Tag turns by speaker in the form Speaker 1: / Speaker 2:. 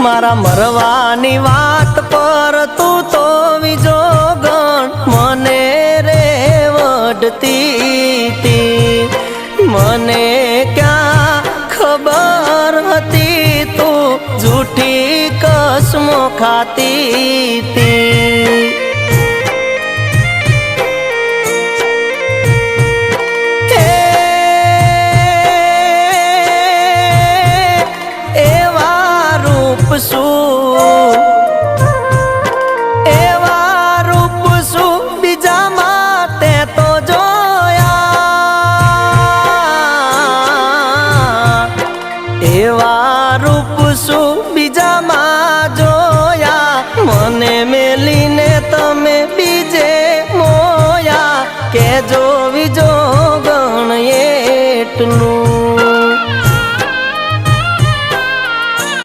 Speaker 1: मारा मरवानी वात पर तू तो विजोगण मने रे वडती थी मने क्या खबर हती तू झूठी कसमों खाती थी। एवा रूप सु बीजा माते तो जोया एवा रूप सु बीजा मा जोया मने मेली ने तमे बीजे मोया के जो